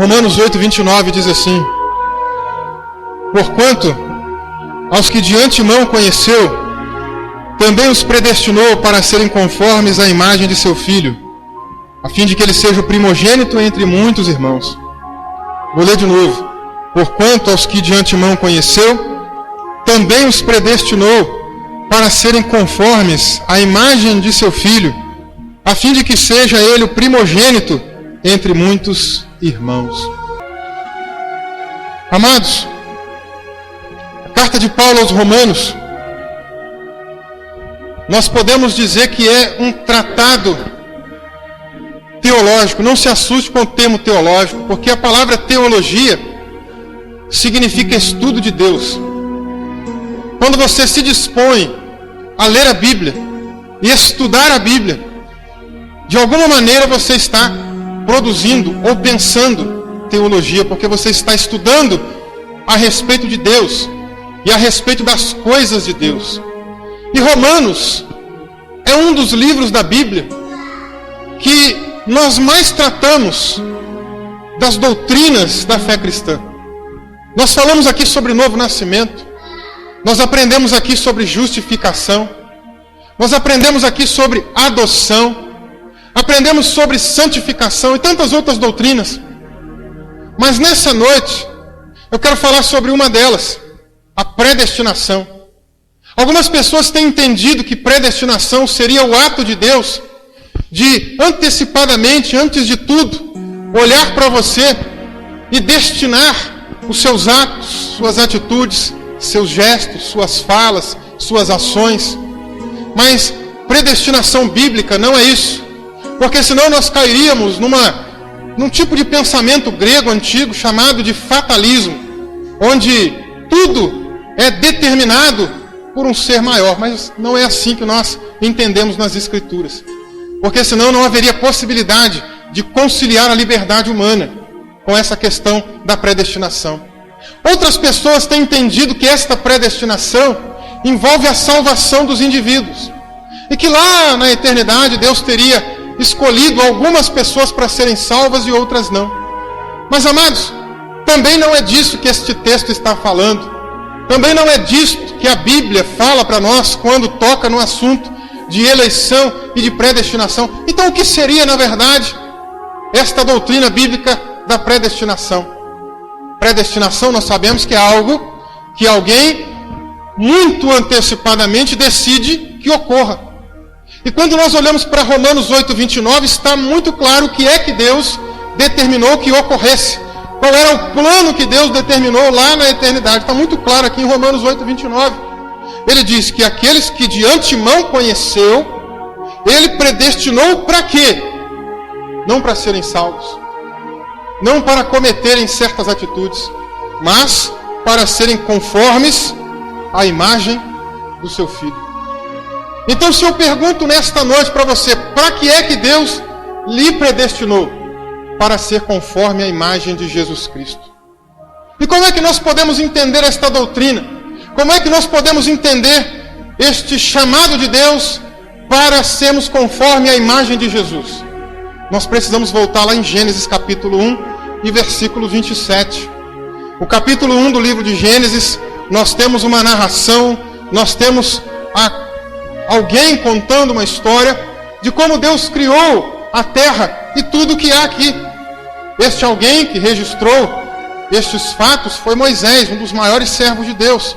Romanos 8, 29 diz assim: porquanto aos que de antemão conheceu, também os predestinou para serem conformes à imagem de seu Filho, a fim de que ele seja o primogênito entre muitos irmãos. Vou ler de novo. Porquanto aos que de antemão conheceu, também os predestinou para serem conformes à imagem de seu Filho, a fim de que seja ele o primogênito entre muitos irmãos. Amados, a carta de Paulo aos Romanos, nós podemos dizer que é um tratado teológico. Não se assuste com o termo teológico, porque a palavra teologia significa estudo de Deus. Quando você se dispõe a ler a Bíblia e estudar a Bíblia, de alguma maneira você está produzindo ou pensando teologia, porque você está estudando a respeito de Deus e a respeito das coisas de Deus. E Romanos é um dos livros da Bíblia que nós mais tratamos das doutrinas da fé cristã. Nós falamos aqui sobre novo nascimento, nós aprendemos aqui sobre justificação, nós aprendemos aqui sobre adoção, aprendemos sobre santificação e tantas outras doutrinas. Mas nessa noite, eu quero falar sobre uma delas, a predestinação. Algumas pessoas têm entendido que predestinação seria o ato de Deus de antecipadamente, antes de tudo, olhar para você e destinar os seus atos, suas atitudes, seus gestos, suas falas, suas ações. Mas predestinação bíblica não é isso, porque senão nós cairíamos num tipo de pensamento grego antigo chamado de fatalismo, onde tudo é determinado por um ser maior. Mas não é assim que nós entendemos nas Escrituras, porque senão não haveria possibilidade de conciliar a liberdade humana com essa questão da predestinação. Outras pessoas têm entendido que esta predestinação envolve a salvação dos indivíduos, e que lá na eternidade Deus teria escolhido algumas pessoas para serem salvas e outras não. Mas, amados, também não é disso que este texto está falando. Também não é disto que a Bíblia fala para nós quando toca no assunto de eleição e de predestinação. Então, o que seria, na verdade, esta doutrina bíblica da predestinação? Predestinação, nós sabemos que é algo que alguém muito antecipadamente decide que ocorra. E quando nós olhamos para Romanos 8, 29, está muito claro o que é que Deus determinou que ocorresse. Qual era o plano que Deus determinou lá na eternidade? Está muito claro aqui em Romanos 8, 29. Ele diz que aqueles que de antemão conheceu, Ele predestinou para quê? Não para serem salvos, não para cometerem certas atitudes, mas para serem conformes à imagem do seu Filho. Então, se eu pergunto nesta noite para você, para que é que Deus lhe predestinou? Para ser conforme à imagem de Jesus Cristo. E como é que nós podemos entender esta doutrina? Como é que nós podemos entender este chamado de Deus para sermos conforme à imagem de Jesus? Nós precisamos voltar lá em Gênesis capítulo 1 e versículo 27. O capítulo 1 do livro de Gênesis, nós temos uma narração, nós temos alguém contando uma história de como Deus criou a terra e tudo o que há aqui. Este alguém que registrou estes fatos foi Moisés, um dos maiores servos de Deus.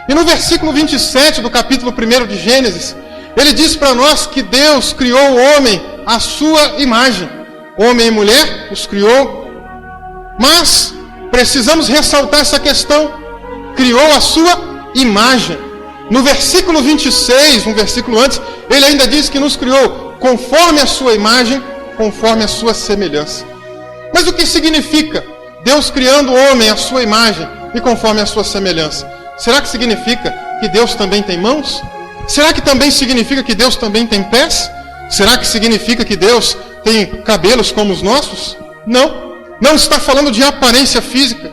E no versículo 27 do capítulo 1 de Gênesis, ele diz para nós que Deus criou o homem à sua imagem. Homem e mulher os criou. Mas precisamos ressaltar essa questão. Criou a sua imagem. No versículo 26, um versículo antes, ele ainda diz que nos criou conforme a sua imagem, conforme a sua semelhança. Mas o que significa Deus criando o homem à sua imagem e conforme a sua semelhança? Será que significa que Deus também tem mãos? Será que também significa que Deus também tem pés? Será que significa que Deus tem cabelos como os nossos? Não. Não está falando de aparência física.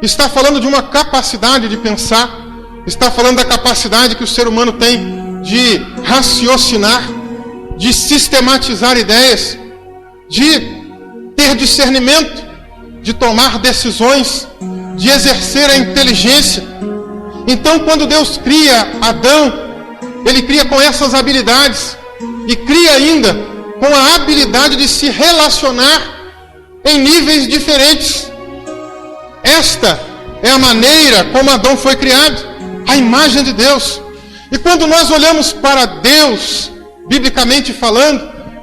Está falando de uma capacidade de pensar. Está falando da capacidade que o ser humano tem de raciocinar, de sistematizar ideias, de ter discernimento, de tomar decisões, de exercer a inteligência. Então, quando Deus cria Adão, Ele cria com essas habilidades e cria ainda com a habilidade de se relacionar em níveis diferentes. Esta é a maneira como Adão foi criado, a imagem de Deus. E quando nós olhamos para Deus, biblicamente falando,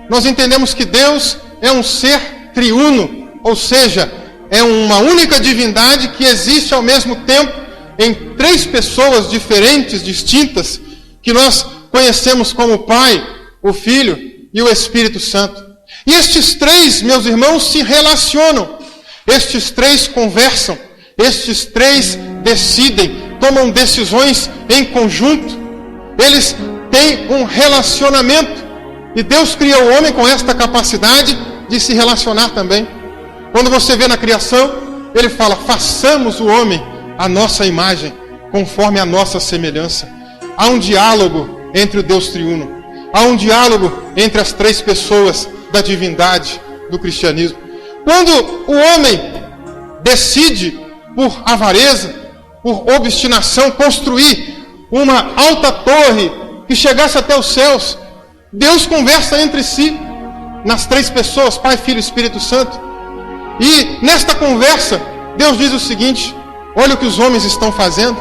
nós entendemos que Deus é um ser triuno, ou seja, é uma única divindade que existe ao mesmo tempo em três pessoas diferentes, distintas, que nós conhecemos como o Pai, o Filho e o Espírito Santo. E estes três, meus irmãos, se relacionam. Estes três conversam. Estes três decidem, tomam decisões em conjunto. Eles têm um relacionamento. E Deus criou o homem com esta capacidade de se relacionar também. Quando você vê na criação, Ele fala: façamos o homem à nossa imagem, conforme a nossa semelhança. Há um diálogo entre o Deus triuno. Há um diálogo entre as três pessoas da divindade do cristianismo. Quando o homem decide, por avareza, por obstinação, construir uma alta torre que chegasse até os céus, Deus conversa entre si, nas três pessoas, Pai, Filho e Espírito Santo. E nesta conversa, Deus diz o seguinte: olha o que os homens estão fazendo.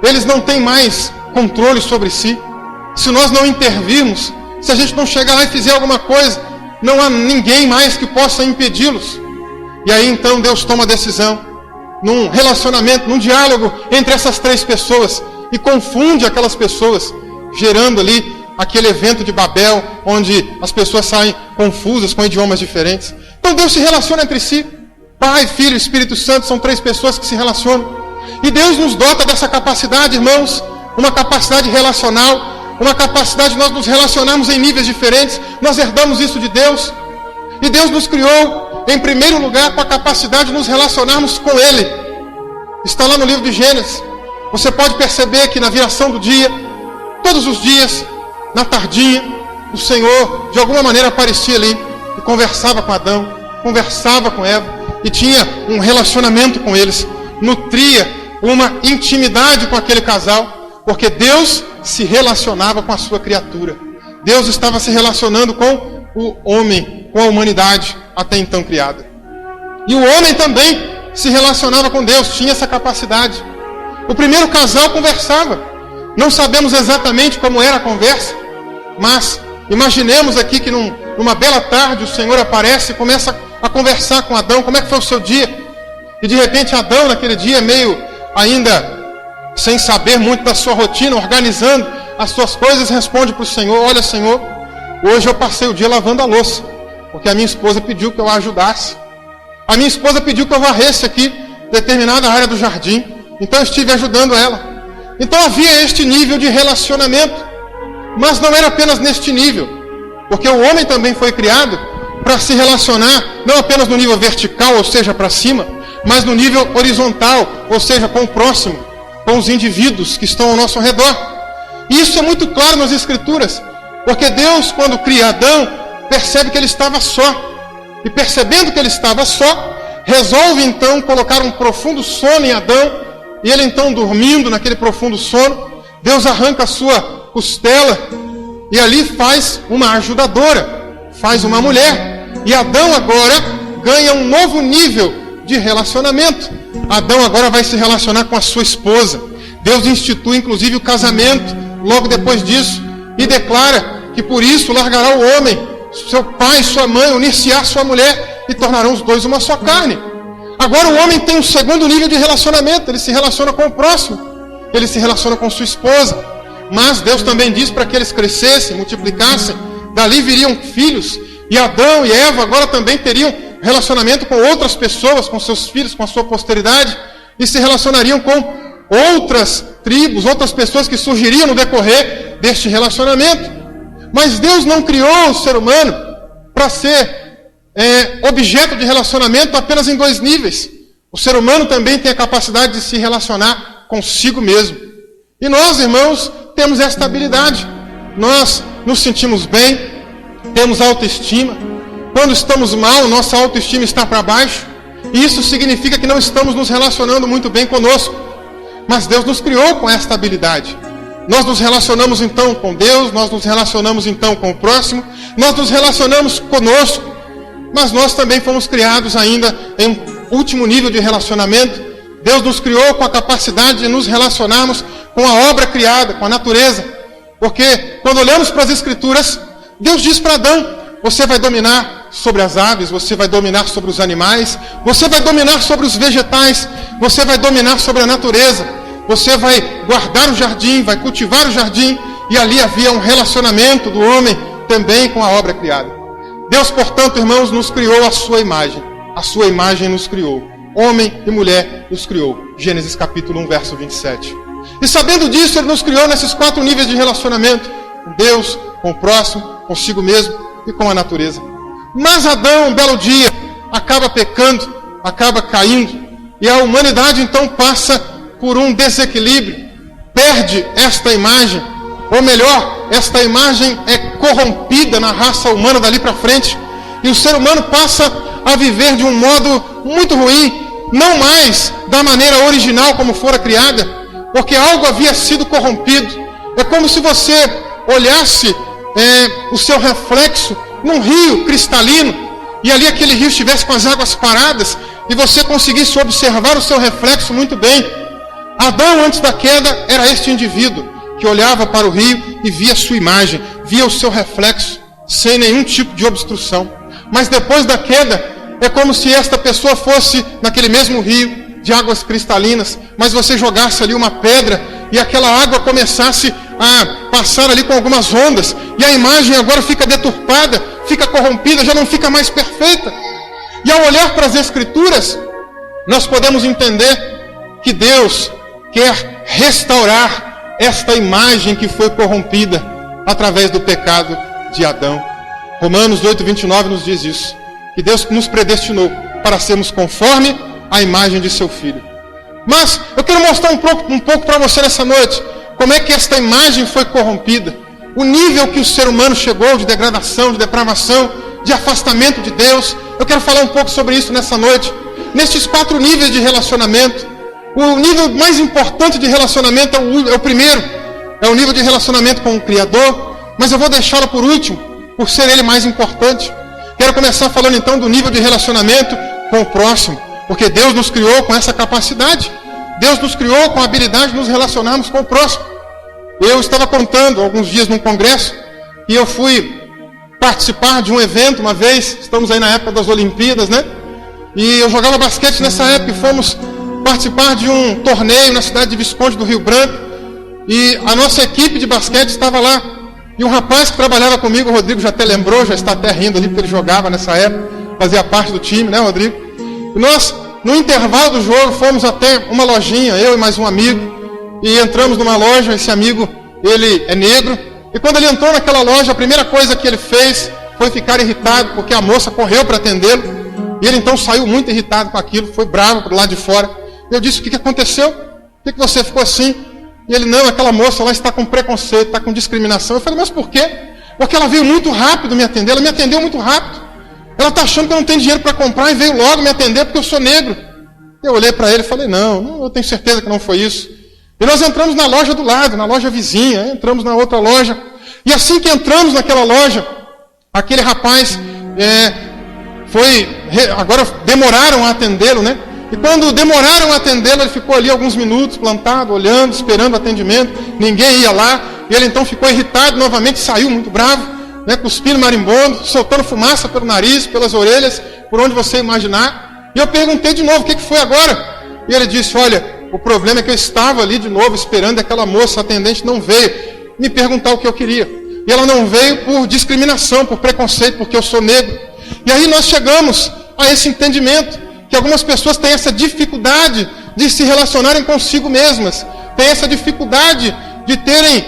Eles não têm mais controle sobre si. Se nós não intervirmos, se a gente não chegar lá e fizer alguma coisa, não há ninguém mais que possa impedi-los. E aí então Deus toma a decisão, num relacionamento, num diálogo entre essas três pessoas, e confunde aquelas pessoas, gerando ali aquele evento de Babel, onde as pessoas saem confusas com idiomas diferentes. Então Deus se relaciona entre si. Pai, Filho e Espírito Santo são três pessoas que se relacionam. E Deus nos dota dessa capacidade, irmãos, uma capacidade relacional, uma capacidade de nós nos relacionarmos em níveis diferentes. Nós herdamos isso de Deus. E Deus nos criou, em primeiro lugar, com a capacidade de nos relacionarmos com Ele. Está lá no livro de Gênesis. Você pode perceber que na viração do dia, todos os dias, na tardinha, o Senhor de alguma maneira aparecia ali e conversava com Adão, conversava com Eva e tinha um relacionamento com eles, nutria uma intimidade com aquele casal, porque Deus se relacionava com a sua criatura. Deus estava se relacionando com o homem, com a humanidade até então criada. E o homem também se relacionava com Deus, tinha essa capacidade. O primeiro casal conversava. Não sabemos exatamente como era a conversa, mas imaginemos aqui que numa bela tarde o Senhor aparece e começa a conversar com Adão. Como é que foi o seu dia? E de repente Adão, naquele dia, meio ainda sem saber muito da sua rotina, organizando as suas coisas, responde para o Senhor: olha, Senhor, hoje eu passei o dia lavando a louça, porque a minha esposa pediu que eu a ajudasse. A minha esposa pediu que eu varresse aqui determinada área do jardim, então eu estive ajudando ela. Então havia este nível de relacionamento, mas não era apenas neste nível, porque o homem também foi criado para se relacionar não apenas no nível vertical, ou seja, para cima, mas no nível horizontal, ou seja, com o próximo, com os indivíduos que estão ao nosso redor. E isso é muito claro nas Escrituras, porque Deus, quando cria Adão, percebe que ele estava só. E percebendo que ele estava só, resolve então colocar um profundo sono em Adão. E ele então, dormindo naquele profundo sono, Deus arranca a sua costela e ali faz uma ajudadora, faz uma mulher. E Adão agora ganha um novo nível de relacionamento. Adão agora vai se relacionar com a sua esposa. Deus institui inclusive o casamento logo depois disso e declara que por isso largará o homem, seu pai, sua mãe, unir-se-á sua mulher e tornarão os dois uma só carne. Agora o homem tem um segundo nível de relacionamento. Ele se relaciona com o próximo, ele se relaciona com sua esposa. Mas Deus também diz para que eles crescessem, multiplicassem, dali viriam filhos. E Adão e Eva agora também teriam relacionamento com outras pessoas, com seus filhos, com a sua posteridade, e se relacionariam com outras tribos, outras pessoas que surgiriam no decorrer deste relacionamento. Mas Deus não criou o ser humano para ser objeto de relacionamento apenas em dois níveis. O ser humano também tem a capacidade de se relacionar consigo mesmo. E nós, irmãos, temos esta habilidade. Nós nos sentimos bem, temos autoestima. Quando estamos mal, nossa autoestima está para baixo. E isso significa que não estamos nos relacionando muito bem conosco. Mas Deus nos criou com esta habilidade. Nós nos relacionamos então com Deus, nós nos relacionamos então com o próximo, nós nos relacionamos conosco, mas nós também fomos criados ainda em um último nível de relacionamento. Deus nos criou com a capacidade de nos relacionarmos com a obra criada, com a natureza. Porque quando olhamos para as Escrituras, Deus diz para Adão: você vai dominar sobre as aves, você vai dominar sobre os animais, você vai dominar sobre os vegetais, você vai dominar sobre a natureza, você vai guardar o jardim, vai cultivar o jardim. E ali havia um relacionamento do homem também com a obra criada. Deus, portanto, irmãos, nos criou à sua imagem. A sua imagem nos criou. Homem e mulher nos criou. Gênesis capítulo 1, verso 27. E sabendo disso, Ele nos criou nesses 4 níveis de relacionamento: com Deus, com o próximo, consigo mesmo e com a natureza. Mas Adão, um belo dia, acaba pecando, acaba caindo, e a humanidade então passa por um desequilíbrio, perde esta imagem, ou melhor, esta imagem é corrompida na raça humana dali para frente, e o ser humano passa a viver de um modo muito ruim, não mais da maneira original como fora criada, porque algo havia sido corrompido. É como se você olhasse o seu reflexo num rio cristalino, e ali aquele rio estivesse com as águas paradas, e você conseguisse observar o seu reflexo muito bem. Adão, antes da queda, era este indivíduo que olhava para o rio e via sua imagem, via o seu reflexo, sem nenhum tipo de obstrução. Mas depois da queda, é como se esta pessoa fosse naquele mesmo rio, de águas cristalinas, mas você jogasse ali uma pedra e aquela água começasse a passar ali com algumas ondas, e a imagem agora fica deturpada, fica corrompida, já não fica mais perfeita. E ao olhar para as Escrituras, nós podemos entender que Deus quer restaurar esta imagem que foi corrompida através do pecado de Adão. Romanos 8:29 nos diz isso, que Deus nos predestinou para sermos conforme a imagem de seu Filho. Mas eu quero mostrar um pouco para você nessa noite como é que esta imagem foi corrompida, o nível que o ser humano chegou de degradação, de depravação, de afastamento de Deus. Eu quero falar um pouco sobre isso nessa noite. Nestes 4 níveis de relacionamento, o nível mais importante de relacionamento é o primeiro, é o nível de relacionamento com o Criador, mas eu vou deixá-lo por último, por ser ele mais importante. Quero começar falando então do nível de relacionamento com o próximo, porque Deus nos criou com essa capacidade. Deus nos criou com a habilidade de nos relacionarmos com o próximo. Eu estava contando alguns dias num congresso, e eu fui participar de um evento uma vez, estamos aí na época das Olimpíadas, né? E eu jogava basquete nessa época, e fomos participar de um torneio na cidade de Visconde do Rio Branco, e a nossa equipe de basquete estava lá, e um rapaz que trabalhava comigo, o Rodrigo já até lembrou, já está até rindo ali, porque ele jogava nessa época, fazia parte do time, né, Rodrigo? E nós, no intervalo do jogo, fomos até uma lojinha, eu e mais um amigo, e entramos numa loja. Esse amigo, ele é negro, e quando ele entrou naquela loja, a primeira coisa que ele fez foi ficar irritado, porque a moça correu para atendê-lo, e ele então saiu muito irritado com aquilo, foi bravo para o lado de fora. Eu disse: o que aconteceu? Por que você ficou assim? E ele: não, aquela moça lá está com preconceito, está com discriminação. Eu falei: mas por quê? Porque ela veio muito rápido me atender, ela me atendeu muito rápido. Ela está achando que eu não tenho dinheiro para comprar e veio logo me atender porque eu sou negro. Eu olhei para ele e falei: não, eu tenho certeza que não foi isso. E nós entramos na loja do lado, na loja vizinha, entramos na outra loja. E assim que entramos naquela loja, aquele rapaz agora demoraram a atendê-lo, né? E quando demoraram a atendê-lo, ele ficou ali alguns minutos plantado, olhando, esperando o atendimento. Ninguém ia lá. E ele então ficou irritado novamente, saiu muito bravo, né, cuspindo marimbondo, soltando fumaça pelo nariz, pelas orelhas, por onde você imaginar. E eu perguntei de novo: o que foi agora? E ele disse: olha, o problema é que eu estava ali de novo esperando, aquela moça atendente não veio me perguntar o que eu queria. E ela não veio por discriminação, por preconceito, porque eu sou negro. E aí nós chegamos a esse entendimento, que algumas pessoas têm essa dificuldade de se relacionarem consigo mesmas, têm essa dificuldade de terem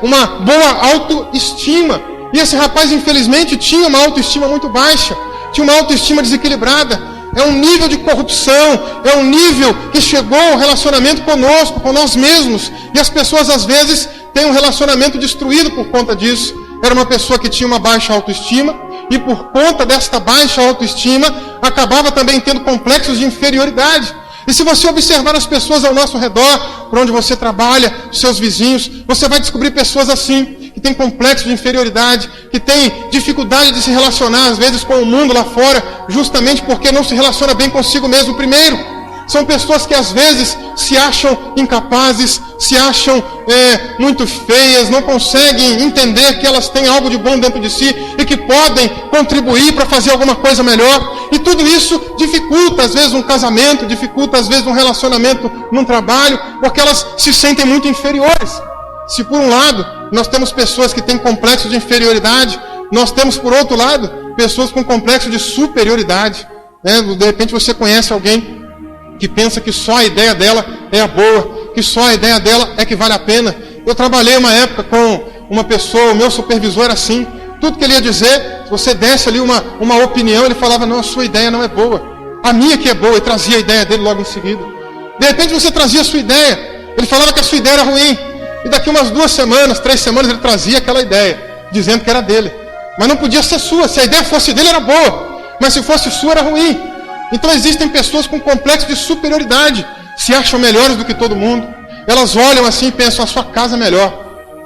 uma boa autoestima. E esse rapaz, infelizmente, tinha uma autoestima muito baixa, tinha uma autoestima desequilibrada. É um nível de corrupção, é um nível que chegou ao relacionamento conosco, com nós mesmos. E as pessoas, às vezes, têm um relacionamento destruído por conta disso. Era uma pessoa que tinha uma baixa autoestima, e por conta desta baixa autoestima, acabava também tendo complexos de inferioridade. E se você observar as pessoas ao nosso redor, por onde você trabalha, seus vizinhos, você vai descobrir pessoas assim, que têm complexo de inferioridade, que têm dificuldade de se relacionar, às vezes, com o mundo lá fora, justamente porque não se relaciona bem consigo mesmo primeiro. São pessoas que às vezes se acham incapazes, se acham muito feias, não conseguem entender que elas têm algo de bom dentro de si e que podem contribuir para fazer alguma coisa melhor. E tudo isso dificulta às vezes um casamento, dificulta às vezes um relacionamento num trabalho, porque elas se sentem muito inferiores. Se por um lado nós temos pessoas que têm complexo de inferioridade, nós temos por outro lado pessoas com complexo de superioridade. De repente você conhece alguém que pensa que só a ideia dela é a boa, que só a ideia dela é que vale a pena. Eu trabalhei uma época com uma pessoa, o meu supervisor era assim, tudo que ele ia dizer, se você desse ali uma opinião, ele falava, não, a sua ideia não é boa, a minha que é boa, e trazia a ideia dele logo em seguida. De repente você trazia a sua ideia, ele falava que a sua ideia era ruim, e daqui umas 2 semanas, 3 semanas, ele trazia aquela ideia, dizendo que era dele. Mas não podia ser sua, se a ideia fosse dele era boa, mas se fosse sua era ruim. Então existem pessoas com complexo de superioridade, se acham melhores do que todo mundo. Elas olham assim e pensam, a sua casa é melhor,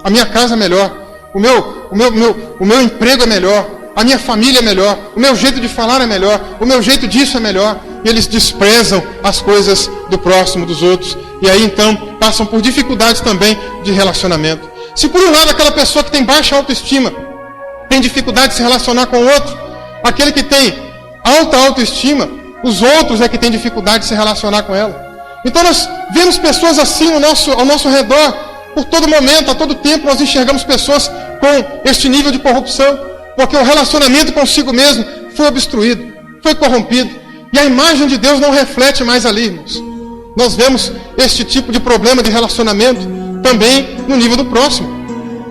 a minha casa é melhor, o meu emprego é melhor, a minha família é melhor, o meu jeito de falar é melhor, o meu jeito disso é melhor. E eles desprezam as coisas do próximo, dos outros. E aí então passam por dificuldades também de relacionamento. Se por um lado aquela pessoa que tem baixa autoestima tem dificuldade de se relacionar com o outro, aquele que tem alta autoestima, os outros é que têm dificuldade de se relacionar com ela. Então nós vemos pessoas assim ao nosso redor, por todo momento, a todo tempo nós enxergamos pessoas com este nível de corrupção, porque o relacionamento consigo mesmo foi obstruído, foi corrompido, e a imagem de Deus não reflete mais ali, irmãos. Nós vemos este tipo de problema de relacionamento também no nível do próximo.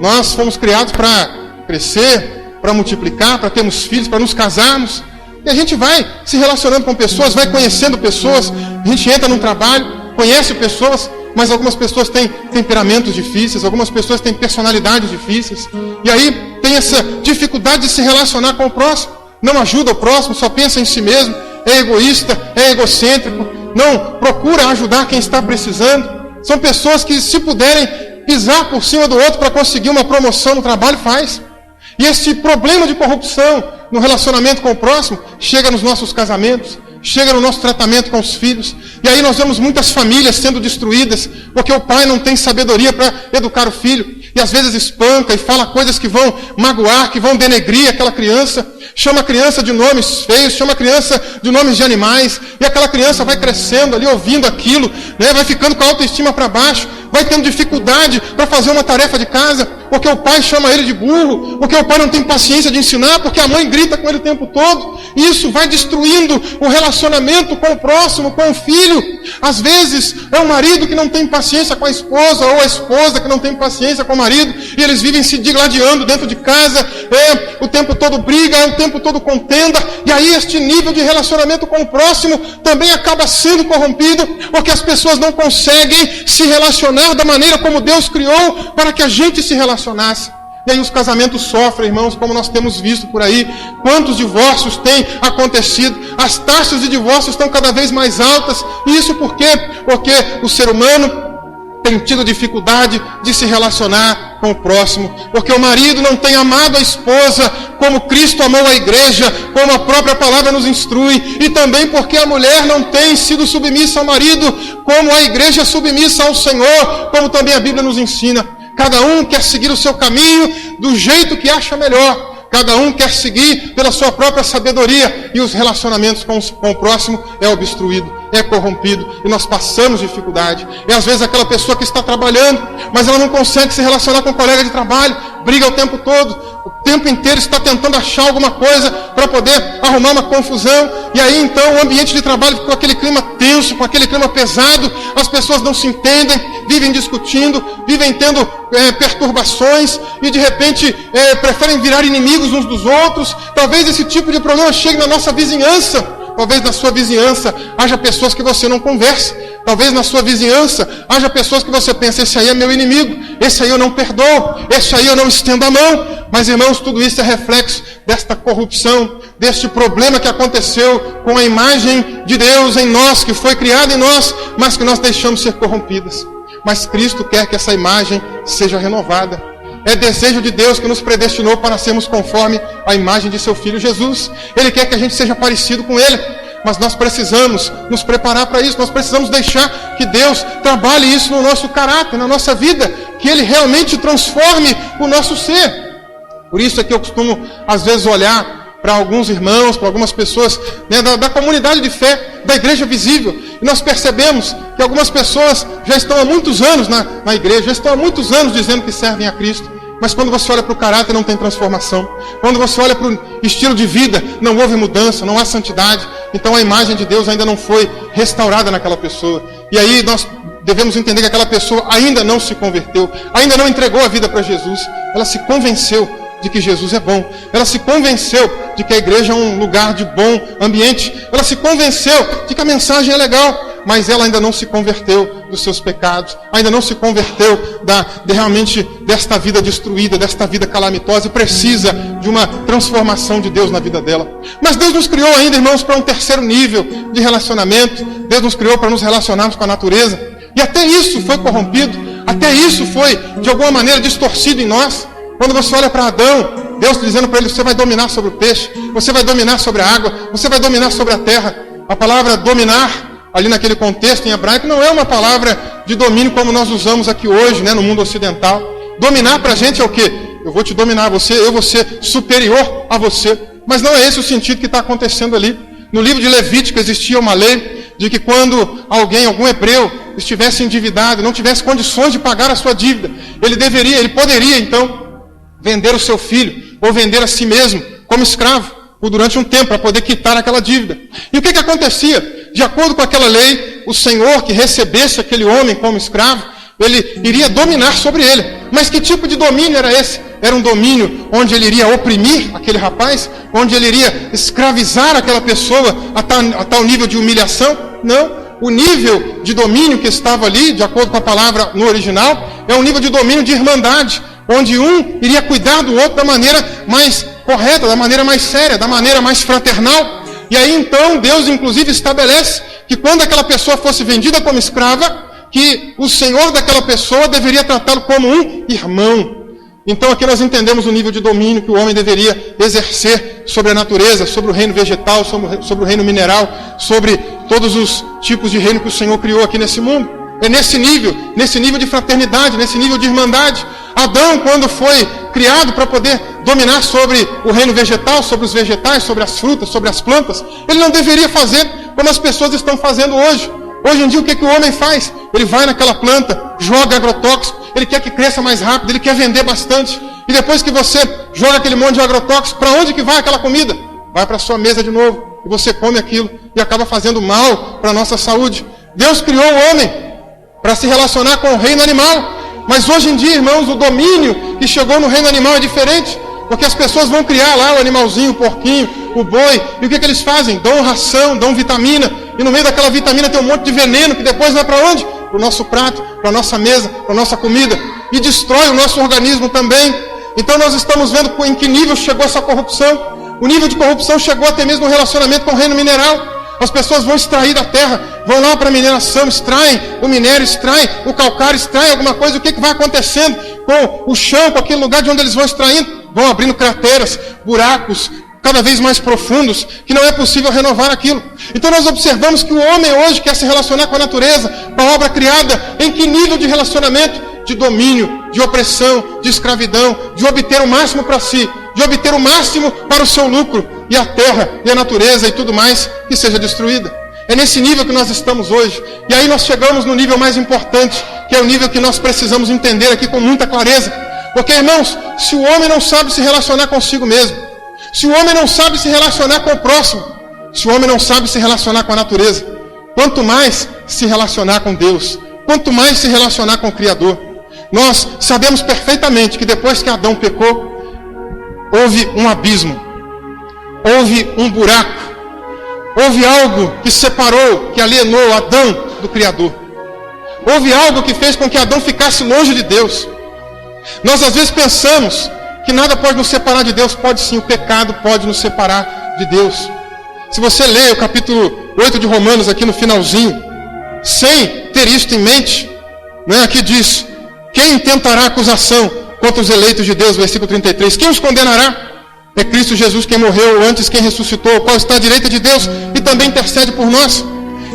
Nós fomos criados para crescer, para multiplicar, para termos filhos, para nos casarmos. E a gente vai se relacionando com pessoas, vai conhecendo pessoas, a gente entra num trabalho, conhece pessoas, mas algumas pessoas têm temperamentos difíceis, algumas pessoas têm personalidades difíceis, e aí tem essa dificuldade de se relacionar com o próximo, não ajuda o próximo, só pensa em si mesmo, é egoísta, é egocêntrico, não procura ajudar quem está precisando. São pessoas que, se puderem pisar por cima do outro para conseguir uma promoção no trabalho, faz. E esse problema de corrupção no relacionamento com o próximo chega nos nossos casamentos, chega no nosso tratamento com os filhos. E aí nós vemos muitas famílias sendo destruídas porque o pai não tem sabedoria para educar o filho. E às vezes espanca e fala coisas que vão magoar, que vão denegrir aquela criança. Chama a criança de nomes feios, chama a criança de nomes de animais. E aquela criança vai crescendo ali, ouvindo aquilo, vai ficando com a autoestima para baixo, vai tendo dificuldade para fazer uma tarefa de casa, porque o pai chama ele de burro, porque o pai não tem paciência de ensinar, porque a mãe grita com ele o tempo todo. E isso vai destruindo o relacionamento com o próximo, com o filho. Às vezes é o marido que não tem paciência com a esposa, ou a esposa que não tem paciência com o marido, e eles vivem se digladiando dentro de casa, o tempo todo briga, o tempo todo contenda, e aí este nível de relacionamento com o próximo também acaba sendo corrompido, porque as pessoas não conseguem se relacionar da maneira como Deus criou para que a gente se relacionasse. E aí os casamentos sofrem, irmãos, como nós temos visto por aí. Quantos divórcios têm acontecido? As taxas de divórcio estão cada vez mais altas. E isso por quê? Porque o ser humano tem tido dificuldade de se relacionar com o próximo, porque o marido não tem amado a esposa como Cristo amou a igreja, como a própria palavra nos instrui, e também porque a mulher não tem sido submissa ao marido, como a igreja é submissa ao Senhor, como também a Bíblia nos ensina. Cada um quer seguir o seu caminho do jeito que acha melhor. Cada um quer seguir pela sua própria sabedoria, e os relacionamentos com o próximo é obstruído, é corrompido, e nós passamos dificuldade. E às vezes aquela pessoa que está trabalhando, mas ela não consegue se relacionar com o colega de trabalho, briga o tempo todo, o tempo inteiro está tentando achar alguma coisa para poder arrumar uma confusão, e aí então o ambiente de trabalho com aquele clima tenso, com aquele clima pesado, as pessoas não se entendem, vivem discutindo, vivem tendo perturbações, e de repente preferem virar inimigos uns dos outros. Talvez esse tipo de problema chegue na nossa vizinhança. Talvez na sua vizinhança haja pessoas que você não converse. Talvez na sua vizinhança haja pessoas que você pensa, esse aí é meu inimigo, esse aí eu não perdoo, esse aí eu não estendo a mão. Mas, irmãos, tudo isso é reflexo desta corrupção, deste problema que aconteceu com a imagem de Deus em nós, que foi criada em nós, mas que nós deixamos ser corrompidas. Mas Cristo quer que essa imagem seja renovada. É desejo de Deus que nos predestinou para sermos conforme a imagem de seu Filho Jesus. Ele quer que a gente seja parecido com Ele. Mas nós precisamos nos preparar para isso. Nós precisamos deixar que Deus trabalhe isso no nosso caráter, na nossa vida. Que Ele realmente transforme o nosso ser. Por isso é que eu costumo, às vezes, olhar para alguns irmãos, para algumas pessoas, né, da comunidade de fé, da igreja visível. E nós percebemos que algumas pessoas já estão há muitos anos na igreja, já estão há muitos anos dizendo que servem a Cristo. Mas quando você olha para o caráter, não tem transformação. Quando você olha para o estilo de vida, não houve mudança, não há santidade. Então a imagem de Deus ainda não foi restaurada naquela pessoa. E aí nós devemos entender que aquela pessoa ainda não se converteu, ainda não entregou a vida para Jesus. Ela se convenceu de que Jesus é bom. Ela se convenceu de que a igreja é um lugar de bom ambiente. Ela se convenceu de que a mensagem é legal. Mas ela ainda não se converteu dos seus pecados, ainda não se converteu realmente desta vida destruída, desta vida calamitosa, e precisa de uma transformação de Deus na vida dela. Mas Deus nos criou ainda, irmãos, para um terceiro nível de relacionamento. Deus nos criou para nos relacionarmos com a natureza. E até isso foi corrompido, até isso foi, de alguma maneira, distorcido em nós. Quando você olha para Adão, Deus dizendo para ele: você vai dominar sobre o peixe, você vai dominar sobre a água, você vai dominar sobre a terra. A palavra dominar, ali naquele contexto em hebraico, não é uma palavra de domínio como nós usamos aqui hoje, né, no mundo ocidental. Dominar para a gente é o quê? Eu vou te dominar, eu vou ser superior a você. Mas não é esse o sentido que está acontecendo ali. No livro de Levítico existia uma lei de que quando algum hebreu, estivesse endividado, não tivesse condições de pagar a sua dívida, ele poderia então vender o seu filho, ou vender a si mesmo como escravo, por durante um tempo, para poder quitar aquela dívida. E o que acontecia? De acordo com aquela lei, o senhor que recebesse aquele homem como escravo, ele iria dominar sobre ele. Mas que tipo de domínio era esse? Era um domínio onde ele iria oprimir aquele rapaz? Onde ele iria escravizar aquela pessoa a tal nível de humilhação? Não. O nível de domínio que estava ali, de acordo com a palavra no original, é um nível de domínio de irmandade, onde um iria cuidar do outro da maneira mais correta, da maneira mais séria, da maneira mais fraternal. E aí então Deus inclusive estabelece que quando aquela pessoa fosse vendida como escrava, que o senhor daquela pessoa deveria tratá-lo como um irmão. Então aqui nós entendemos o nível de domínio que o homem deveria exercer sobre a natureza, sobre o reino vegetal, sobre o reino mineral, sobre todos os tipos de reino que o Senhor criou aqui nesse mundo. É nesse nível de fraternidade, nesse nível de irmandade. Adão, quando foi criado para poder dominar sobre o reino vegetal, sobre os vegetais, sobre as frutas, sobre as plantas, ele não deveria fazer como as pessoas estão fazendo hoje. Hoje em dia, o que o homem faz? Ele vai naquela planta, joga agrotóxico, ele quer que cresça mais rápido, ele quer vender bastante. E depois que você joga aquele monte de agrotóxico, para onde que vai aquela comida? Vai para a sua mesa de novo, e você come aquilo, e acaba fazendo mal para a nossa saúde. Deus criou o homem para se relacionar com o reino animal. Mas hoje em dia, irmãos, o domínio que chegou no reino animal é diferente. Porque as pessoas vão criar lá o animalzinho, o porquinho, o boi. E o que eles fazem? Dão ração, dão vitamina. E no meio daquela vitamina tem um monte de veneno que depois vai para onde? Para o nosso prato, para a nossa mesa, para a nossa comida. E destrói o nosso organismo também. Então nós estamos vendo em que nível chegou essa corrupção. O nível de corrupção chegou até mesmo no relacionamento com o reino mineral. As pessoas vão extrair da terra, vão lá para a mineração, extraem o minério, extraem o calcário, extraem alguma coisa. O que vai acontecendo com o chão, com aquele lugar de onde eles vão extraindo? Vão abrindo crateras, buracos, cada vez mais profundos, que não é possível renovar aquilo. Então nós observamos que o homem hoje quer se relacionar com a natureza, com a obra criada. Em que nível de relacionamento? De domínio, de opressão, de escravidão, de obter o máximo para si, de obter o máximo para o seu lucro, e a terra, e a natureza, e tudo mais, que seja destruída. É nesse nível que nós estamos hoje. E aí nós chegamos no nível mais importante, que é o nível que nós precisamos entender aqui com muita clareza. Porque, irmãos, se o homem não sabe se relacionar consigo mesmo, se o homem não sabe se relacionar com o próximo, se o homem não sabe se relacionar com a natureza, quanto mais se relacionar com Deus, quanto mais se relacionar com o Criador. Nós sabemos perfeitamente que depois que Adão pecou, houve um abismo, houve um buraco, houve algo que separou, que alienou Adão do Criador. Houve algo que fez com que Adão ficasse longe de Deus. Nós às vezes pensamos que nada pode nos separar de Deus. Pode sim, o pecado pode nos separar de Deus. Se você lê o capítulo 8 de Romanos aqui no finalzinho, sem ter isto em mente, né, aqui diz: quem intentará acusação contra os eleitos de Deus? Versículo 33. Quem os condenará? É Cristo Jesus quem morreu, antes quem ressuscitou, o qual está à direita de Deus e também intercede por nós.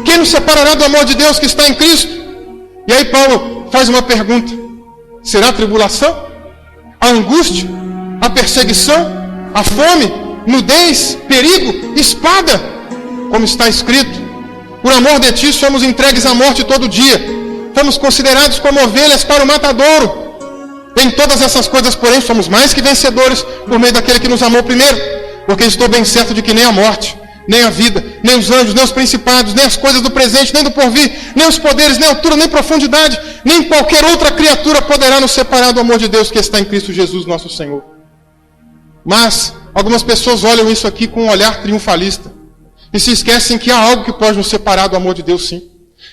Quem nos separará do amor de Deus que está em Cristo? E aí Paulo faz uma pergunta: será a tribulação? A angústia? A perseguição? A fome? Nudez? Perigo? Espada? Como está escrito: por amor de ti somos entregues à morte todo dia, fomos considerados como ovelhas para o matadouro. Em todas essas coisas, porém, somos mais que vencedores por meio daquele que nos amou primeiro, porque estou bem certo de que nem a morte, nem a vida, nem os anjos, nem os principados, nem as coisas do presente, nem do porvir, nem os poderes, nem altura, nem profundidade, nem qualquer outra criatura poderá nos separar do amor de Deus que está em Cristo Jesus, nosso Senhor. Mas algumas pessoas olham isso aqui com um olhar triunfalista e se esquecem que há algo que pode nos separar do amor de Deus, sim.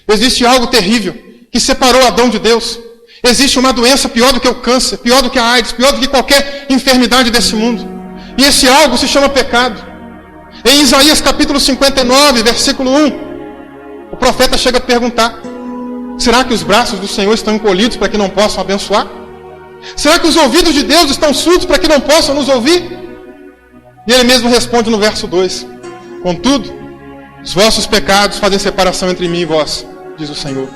Existe algo terrível que separou Adão de Deus. Existe uma doença pior do que o câncer, pior do que a AIDS, pior do que qualquer enfermidade desse mundo. E esse algo se chama pecado. Em Isaías capítulo 59, versículo 1, o profeta chega a perguntar: será que os braços do Senhor estão encolhidos para que não possam abençoar? Será que os ouvidos de Deus estão surdos para que não possam nos ouvir? E ele mesmo responde no verso 2: contudo, os vossos pecados fazem separação entre mim e vós, diz o Senhor.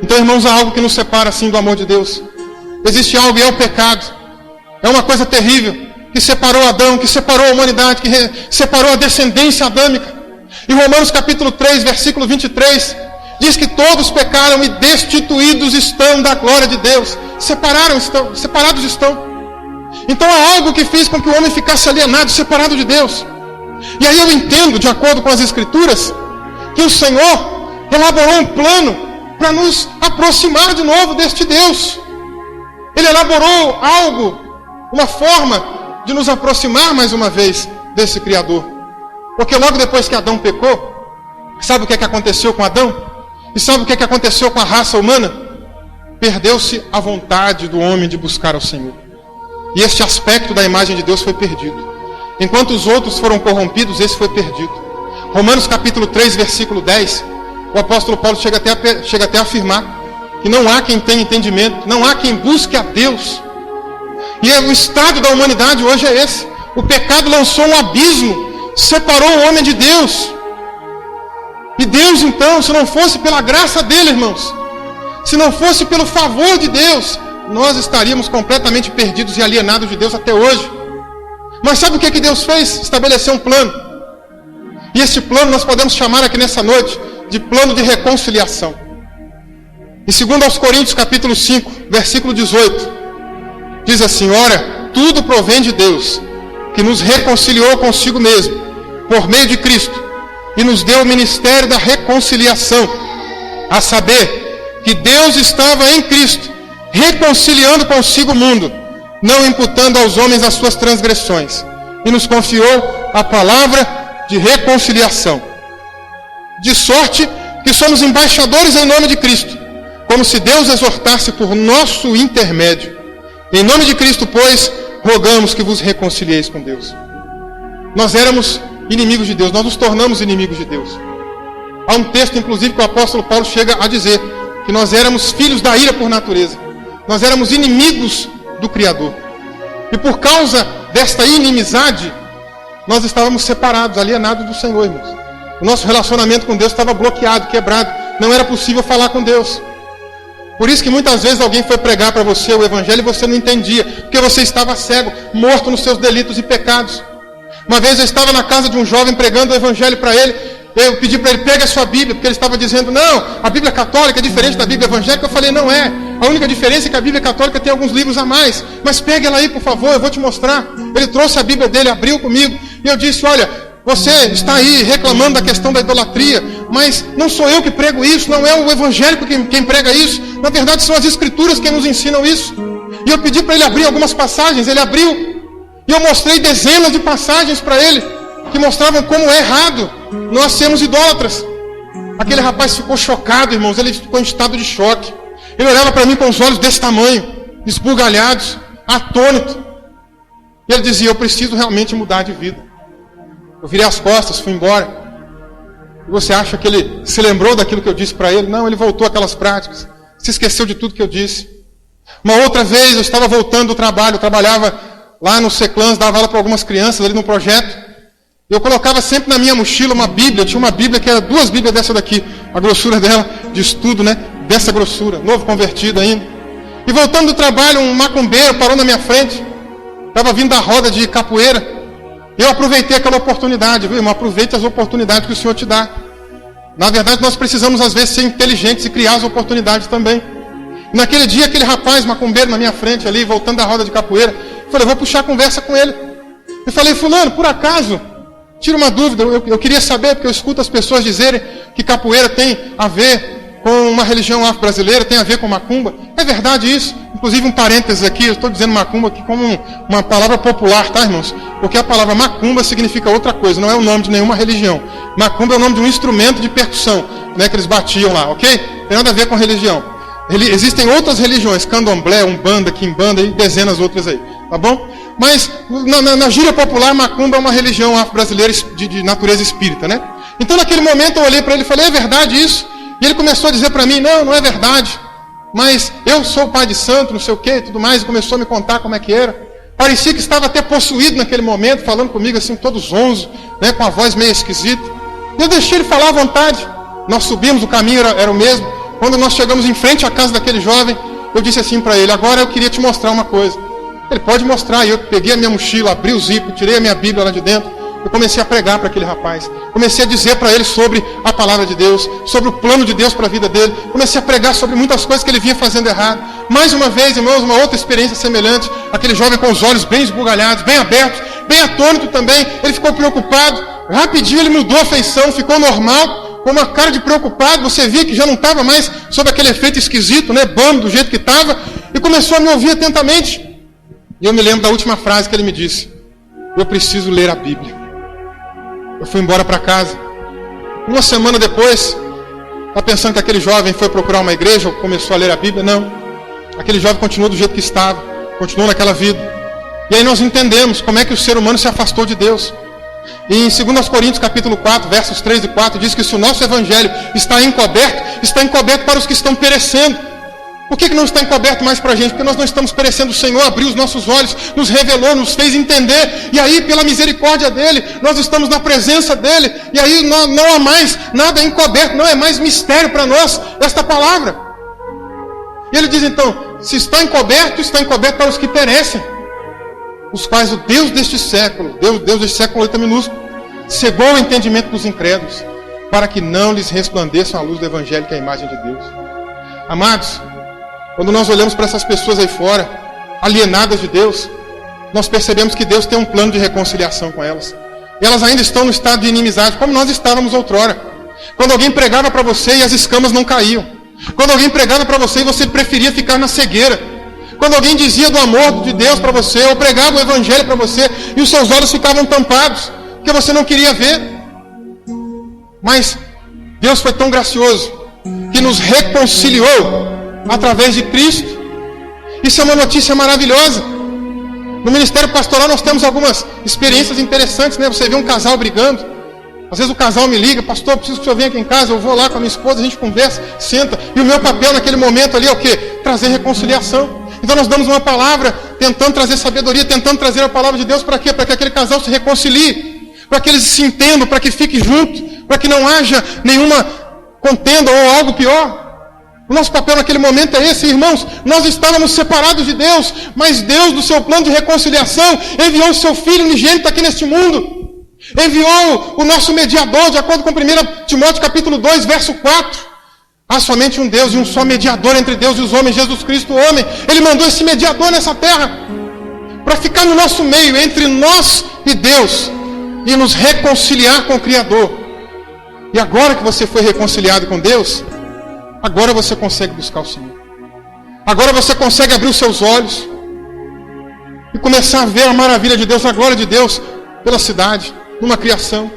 Então, irmãos, há algo que nos separa assim do amor de Deus. Existe algo, e é o pecado. É uma coisa terrível, que separou Adão, que separou a humanidade, que separou a descendência adâmica. Em Romanos capítulo 3, versículo 23, diz que todos pecaram e destituídos estão da glória de Deus. Separados estão. Então há algo que fez com que o homem ficasse alienado, separado de Deus. E aí eu entendo, de acordo com as Escrituras, que o Senhor elaborou um plano para nos aproximar de novo deste Deus. Ele elaborou algo, uma forma de nos aproximar mais uma vez desse Criador. Porque logo depois que Adão pecou, sabe o que aconteceu com Adão? E sabe o que aconteceu com a raça humana? Perdeu-se a vontade do homem de buscar ao Senhor. E este aspecto da imagem de Deus foi perdido. Enquanto os outros foram corrompidos, esse foi perdido. Romanos capítulo 3, versículo 10, o apóstolo Paulo chega até a afirmar que não há quem tenha entendimento, não há quem busque a Deus. E o estado da humanidade hoje é esse. O pecado lançou um abismo, separou o homem de Deus. E Deus, então, se não fosse pela graça dele, irmãos, se não fosse pelo favor de Deus, nós estaríamos completamente perdidos e alienados de Deus até hoje. Mas sabe o que Deus fez? Estabeleceu um plano. E esse plano nós podemos chamar aqui nessa noite de plano de reconciliação. Em 2 Coríntios capítulo 5, versículo 18, diz assim: ora, tudo provém de Deus, que nos reconciliou consigo mesmo, por meio de Cristo, e nos deu o ministério da reconciliação, a saber, que Deus estava em Cristo, reconciliando consigo o mundo, não imputando aos homens as suas transgressões, e nos confiou a palavra de reconciliação. De sorte que somos embaixadores em nome de Cristo, como se Deus exortasse por nosso intermédio. Em nome de Cristo, pois, rogamos que vos reconcilieis com Deus. Nós éramos inimigos de Deus, nós nos tornamos inimigos de Deus. Há um texto, inclusive, que o apóstolo Paulo chega a dizer que nós éramos filhos da ira por natureza. Nós éramos inimigos do Criador. E por causa desta inimizade, nós estávamos separados, alienados do Senhor, irmãos. O nosso relacionamento com Deus estava bloqueado, quebrado. Não era possível falar com Deus. Por isso que muitas vezes alguém foi pregar para você o Evangelho e você não entendia, porque você estava cego, morto nos seus delitos e pecados. Uma vez eu estava na casa de um jovem pregando o Evangelho para ele. Eu pedi para ele: pega a sua Bíblia, porque ele estava dizendo: não, a Bíblia católica é diferente da Bíblia evangélica. Eu falei: não é. A única diferença é que a Bíblia católica tem alguns livros a mais. Mas pegue ela aí, por favor, eu vou te mostrar. Ele trouxe a Bíblia dele, abriu comigo, e eu disse: olha, você está aí reclamando da questão da idolatria, mas não sou eu que prego isso, não é o evangélico quem prega isso. Na verdade, são as Escrituras que nos ensinam isso. E eu pedi para ele abrir algumas passagens, ele abriu. E eu mostrei dezenas de passagens para ele, que mostravam como é errado nós sermos idólatras. Aquele rapaz ficou chocado, irmãos, ele ficou em estado de choque. Ele olhava para mim com os olhos desse tamanho, esbugalhados, atônito. E ele dizia, eu preciso realmente mudar de vida. Eu virei as costas, fui embora. E você acha que ele se lembrou daquilo que eu disse para ele? Não, ele voltou àquelas práticas. Se esqueceu de tudo que eu disse. Uma outra vez eu estava voltando do trabalho, eu trabalhava lá no Seclans, dava aula para algumas crianças ali no projeto. Eu colocava sempre na minha mochila uma Bíblia, eu tinha uma Bíblia que era 2 Bíblias dessa daqui, a grossura dela, de estudo, né? Dessa grossura, novo convertido ainda. E voltando do trabalho, um macumbeiro parou na minha frente, estava vindo da roda de capoeira. Eu aproveitei aquela oportunidade, viu, irmão? Aproveite as oportunidades que o Senhor te dá. Na verdade, nós precisamos às vezes ser inteligentes e criar as oportunidades também. E naquele dia, aquele rapaz macumbeiro na minha frente ali, voltando da roda de capoeira, eu falei, vou puxar a conversa com ele. Eu falei, fulano, por acaso, tira uma dúvida, eu queria saber, porque eu escuto as pessoas dizerem que capoeira tem a ver com uma religião afro-brasileira, tem a ver com macumba. É verdade isso? Inclusive um parênteses aqui, eu estou dizendo macumba aqui como uma palavra popular, tá, irmãos? Porque a palavra macumba significa outra coisa, não é o nome de nenhuma religião. Macumba é o nome de um instrumento de percussão, né, que eles batiam lá, ok? Tem nada a ver com religião. Existem outras religiões, candomblé, umbanda, quimbanda e dezenas outras aí, tá bom? Mas na gíria popular, macumba é uma religião afro-brasileira de natureza espírita, né? Então naquele momento eu olhei para ele e falei, é verdade isso? E ele começou a dizer para mim, não é verdade, mas eu sou pai de santo, não sei o que e tudo mais, e começou a me contar como é que era. Parecia que estava até possuído naquele momento, falando comigo assim, todo zonzo, né, com a voz meio esquisita. E eu deixei ele falar à vontade. Nós subimos, o caminho era o mesmo. Quando nós chegamos em frente à casa daquele jovem, eu disse assim para ele, agora eu queria te mostrar uma coisa. Ele pode mostrar. E eu peguei a minha mochila, abri o zíper, tirei a minha Bíblia lá de dentro. Eu comecei a pregar para aquele rapaz. Comecei a dizer para ele sobre a palavra de Deus, sobre o plano de Deus para a vida dele. Comecei a pregar sobre muitas coisas que ele vinha fazendo errado. Mais uma vez, irmãos, uma outra experiência semelhante. Aquele jovem com os olhos bem esbugalhados, bem abertos, bem atônito também. Ele ficou preocupado. Rapidinho ele mudou a feição, ficou normal, com uma cara de preocupado. Você via que já não estava mais sob aquele efeito esquisito, né, bambo, do jeito que estava. E começou a me ouvir atentamente. E eu me lembro da última frase que ele me disse. Eu preciso ler a Bíblia. Eu fui embora para casa. Uma semana depois, está pensando que aquele jovem foi procurar uma igreja ou começou a ler a Bíblia? Não. Aquele jovem continuou do jeito que estava, continuou naquela vida. E aí nós entendemos como é que o ser humano se afastou de Deus. E em 2 Coríntios capítulo 4, versos 3 e 4, diz que se o nosso evangelho está encoberto para os que estão perecendo. Por que não está encoberto mais para a gente? Porque nós não estamos perecendo. O Senhor abriu os nossos olhos, nos revelou, nos fez entender. E aí, pela misericórdia dEle, nós estamos na presença dEle. E aí não há mais nada encoberto, não é mais mistério para nós esta palavra. E ele diz então, se está encoberto para os que perecem. Os quais o Deus deste século, Deus deste século, letra minúscula, cegou o entendimento dos incrédulos, para que não lhes resplandeça a luz do Evangelho, que é a imagem de Deus. Amados, quando nós olhamos para essas pessoas aí fora, alienadas de Deus, nós percebemos que Deus tem um plano de reconciliação com elas. E elas ainda estão no estado de inimizade, como nós estávamos outrora. Quando alguém pregava para você e as escamas não caíam. Quando alguém pregava para você e você preferia ficar na cegueira. Quando alguém dizia do amor de Deus para você, ou pregava o Evangelho para você, e os seus olhos ficavam tampados, porque você não queria ver. Mas Deus foi tão gracioso, que nos reconciliou através de Cristo. Isso é uma notícia maravilhosa. No ministério pastoral nós temos algumas experiências interessantes, né? Você vê um casal brigando. Às vezes o casal me liga, pastor, preciso que o senhor venha aqui em casa. Eu vou lá com a minha esposa, a gente conversa, senta. E o meu papel naquele momento ali é o quê? Trazer reconciliação. Então nós damos uma palavra, tentando trazer sabedoria, tentando trazer a palavra de Deus para quê? Para que aquele casal se reconcilie, para que eles se entendam, para que fiquem juntos, para que não haja nenhuma contenda ou algo pior. O nosso papel naquele momento é esse, irmãos. Nós estávamos separados de Deus, mas Deus, do seu plano de reconciliação, enviou o seu Filho unigênito aqui neste mundo. Enviou o nosso mediador, de acordo com 1 Timóteo capítulo 2, verso 4. Há somente um Deus e um só mediador entre Deus e os homens, Jesus Cristo, o homem. Ele mandou esse mediador nessa terra para ficar no nosso meio, entre nós e Deus, e nos reconciliar com o Criador. E agora que você foi reconciliado com Deus, agora você consegue buscar o Senhor. Agora você consegue abrir os seus olhos e começar a ver a maravilha de Deus, a glória de Deus pela cidade, numa criação.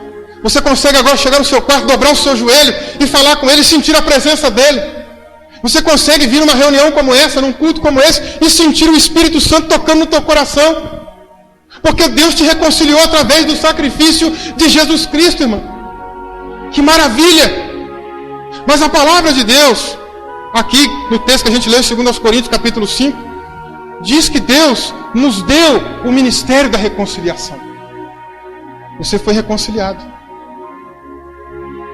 Você consegue agora chegar no seu quarto, dobrar o seu joelho e falar com Ele, sentir a presença dEle. Você consegue vir numa reunião como essa, num culto como esse, e sentir o Espírito Santo tocando no teu coração. Porque Deus te reconciliou através do sacrifício de Jesus Cristo, irmão. Que maravilha! Mas a palavra de Deus, aqui no texto que a gente leu em 2 Coríntios capítulo 5, diz que Deus nos deu o ministério da reconciliação. Você foi reconciliado.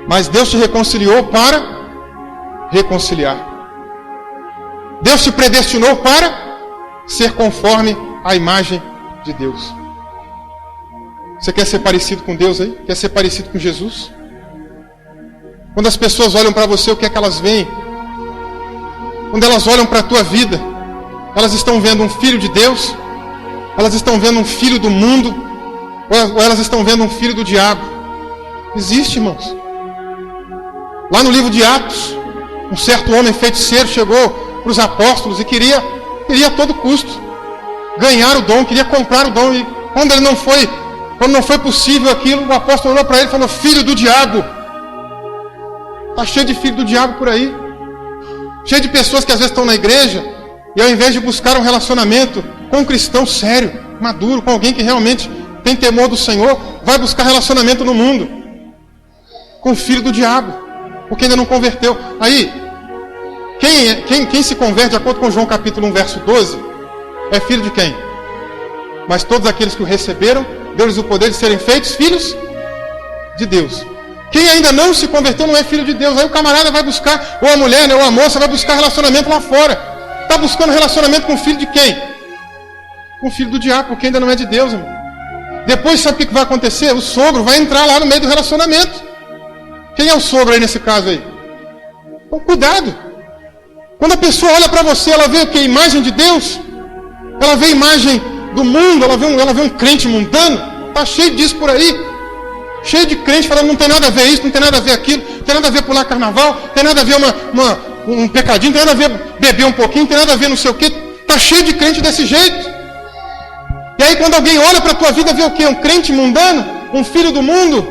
Mas Deus te reconciliou para reconciliar. Deus te predestinou para ser conforme a imagem de Deus. Você quer ser parecido com Deus aí? Quer ser parecido com Jesus? Quando as pessoas olham para você, o que é que elas veem? Quando elas olham para a tua vida, elas estão vendo um filho de Deus? Elas estão vendo um filho do mundo? Ou elas estão vendo um filho do diabo? Existe, irmãos. Lá no livro de Atos, um certo homem feiticeiro chegou para os apóstolos e queria a todo custo ganhar o dom, queria comprar o dom. E quando não foi possível aquilo, o apóstolo olhou para ele e falou: filho do diabo. Está cheio de filho do diabo por aí. Cheio de pessoas que às vezes estão na igreja e ao invés de buscar um relacionamento com um cristão sério, maduro, com alguém que realmente tem temor do Senhor, vai buscar relacionamento no mundo com o filho do diabo, porque ainda não converteu. Aí, quem se converte, de acordo com João capítulo 1, verso 12, é filho de quem? Mas todos aqueles que o receberam, deu-lhes o poder de serem feitos filhos de Deus. Quem ainda não se converteu não é filho de Deus. Aí o camarada vai buscar, ou a mulher, né, ou a moça vai buscar relacionamento lá fora. Está buscando relacionamento com o filho de quem? Com o filho do diabo, porque ainda não é de Deus, irmão. Depois sabe o que vai acontecer? O sogro vai entrar lá no meio do relacionamento. Quem é o sogro aí nesse caso aí? Então, cuidado. Quando a pessoa olha para você, ela vê o que? Imagem de Deus? Ela vê a imagem do mundo, ela vê um crente mundano. Está cheio disso por aí. Cheio de crente falando, não tem nada a ver isso, não tem nada a ver aquilo, não tem nada a ver pular carnaval, não tem nada a ver um pecadinho, não tem nada a ver beber um pouquinho, não tem nada a ver não sei o quê. Está cheio de crente desse jeito. E aí quando alguém olha para a tua vida, vê o quê? Um crente mundano? Um filho do mundo?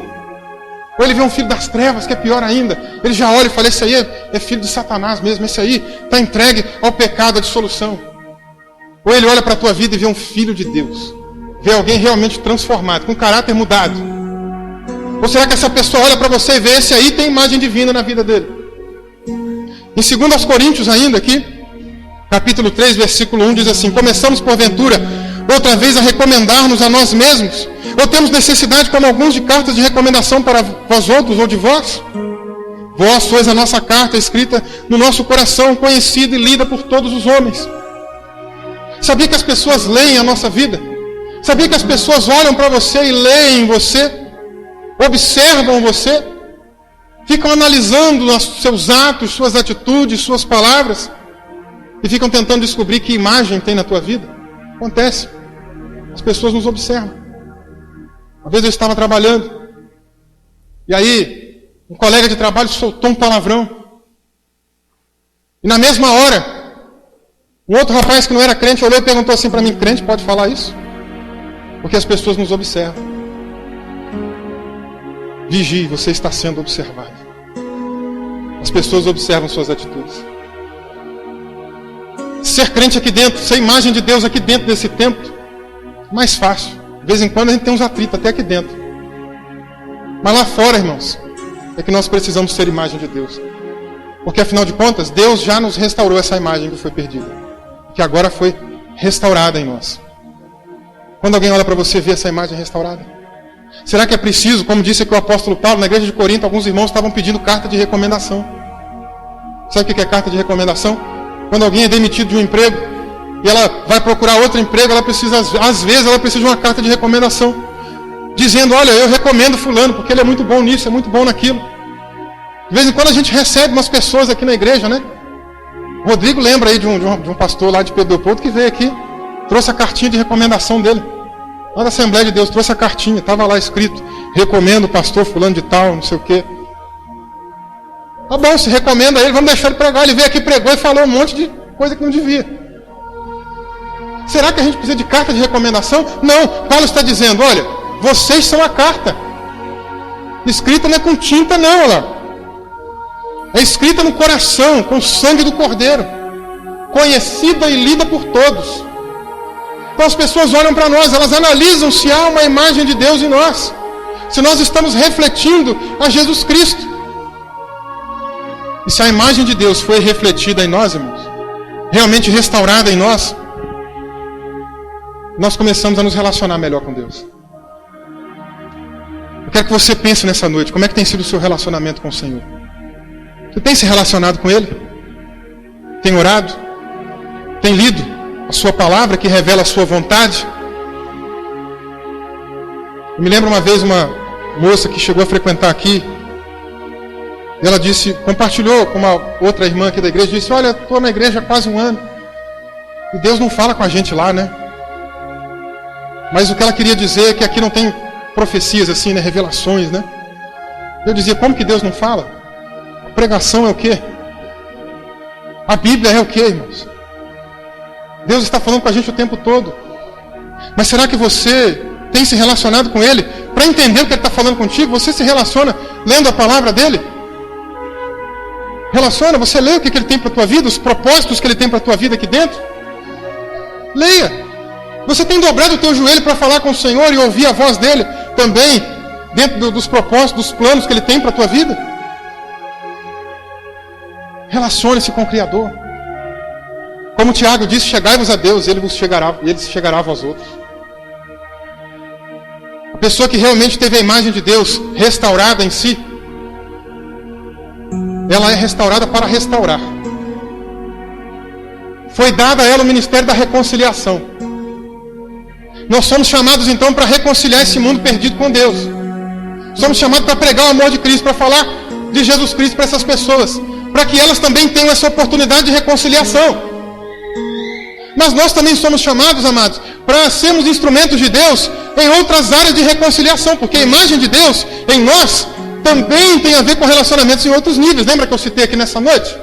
Ou ele vê um filho das trevas, que é pior ainda. Ele já olha e fala, esse aí é filho de Satanás mesmo, esse aí está entregue ao pecado, à dissolução. Ou ele olha para a tua vida e vê um filho de Deus. Vê alguém realmente transformado, com caráter mudado. Ou será que essa pessoa olha para você e vê, esse aí tem imagem divina na vida dele? Em 2 Coríntios ainda aqui, capítulo 3, versículo 1, diz assim: começamos porventura outra vez a recomendar-nos a nós mesmos? Ou temos necessidade, como alguns, de cartas de recomendação para vós outros ou de vós? Vós sois a nossa carta escrita no nosso coração, conhecida e lida por todos os homens. Sabia que as pessoas leem a nossa vida? Sabia que as pessoas olham para você e leem você? Observam você? Ficam analisando os seus atos, suas atitudes, suas palavras? E ficam tentando descobrir que imagem tem na tua vida? Acontece. As pessoas nos observam. Uma vez eu estava trabalhando. E aí, um colega de trabalho soltou um palavrão. E na mesma hora, um outro rapaz que não era crente olhou e perguntou assim para mim: crente pode falar isso? Porque as pessoas nos observam. Vigie, você está sendo observado. As pessoas observam suas atitudes. Ser crente aqui dentro, ser imagem de Deus aqui dentro desse templo, mais fácil. De vez em quando a gente tem uns atritos até aqui dentro. Mas lá fora, irmãos, é que nós precisamos ser imagem de Deus. Porque afinal de contas, Deus já nos restaurou essa imagem que foi perdida. Que agora foi restaurada em nós. Quando alguém olha para você e vê essa imagem restaurada? Será que é preciso, como disse aqui o apóstolo Paulo, na igreja de Corinto, alguns irmãos estavam pedindo carta de recomendação. Sabe o que é carta de recomendação? Quando alguém é demitido de um emprego e ela vai procurar outro emprego, ela precisa, às vezes, ela precisa de uma carta de recomendação. Dizendo, olha, eu recomendo fulano, porque ele é muito bom nisso, é muito bom naquilo. De vez em quando a gente recebe umas pessoas aqui na igreja, né? O Rodrigo lembra aí de um pastor lá de Pedro Leopoldo que veio aqui, trouxe a cartinha de recomendação dele. Lá da Assembleia de Deus, trouxe a cartinha, estava lá escrito: recomendo o pastor fulano de tal, não sei o quê. Tá bom, se recomenda ele, vamos deixar ele pregar. Ele veio aqui, pregou e falou um monte de coisa que não devia. Será que a gente precisa de carta de recomendação? Não, Paulo está dizendo, olha, vocês são a carta. Escrita não é com tinta não, olha lá. É escrita no coração, com o sangue do Cordeiro. Conhecida e lida por todos. Então as pessoas olham para nós, elas analisam se há uma imagem de Deus em nós, se nós estamos refletindo a Jesus Cristo. E se a imagem de Deus foi refletida em nós, irmãos, realmente restaurada em nós, nós começamos a nos relacionar melhor com Deus. Eu quero que você pense nessa noite, como é que tem sido o seu relacionamento com o Senhor? Você tem se relacionado com Ele? Tem orado? Tem lido a sua palavra que revela a sua vontade? Eu me lembro uma vez uma moça que chegou a frequentar aqui, e ela compartilhou com uma outra irmã aqui da igreja, disse: olha, estou na igreja há quase um ano, e Deus não fala com a gente lá, né? Mas o que ela queria dizer é que aqui não tem profecias assim, né? Revelações, né? Eu dizia: como que Deus não fala? A pregação é o quê? A Bíblia é o quê, irmãos? Deus está falando com a gente o tempo todo. Mas será que você tem se relacionado com Ele? Para entender o que Ele está falando contigo, você se relaciona lendo a palavra dEle? Relaciona, você lê o que Ele tem para a tua vida, os propósitos que Ele tem para a tua vida aqui dentro? Leia. Você tem dobrado o teu joelho para falar com o Senhor e ouvir a voz dEle também, dentro dos propósitos, dos planos que Ele tem para a tua vida? Relacione-se com o Criador. Como Tiago disse: chegai-vos a Deus, Ele se chegará a vós outros. A pessoa que realmente teve a imagem de Deus restaurada em si, ela é restaurada para restaurar. Foi dado a ela o ministério da reconciliação. Nós somos chamados então para reconciliar esse mundo perdido com Deus. Somos chamados para pregar o amor de Cristo, para falar de Jesus Cristo para essas pessoas, para que elas também tenham essa oportunidade de reconciliação. Mas nós também somos chamados, amados, para sermos instrumentos de Deus em outras áreas de reconciliação, porque a imagem de Deus em nós também tem a ver com relacionamentos em outros níveis. Lembra que eu citei aqui nessa noite?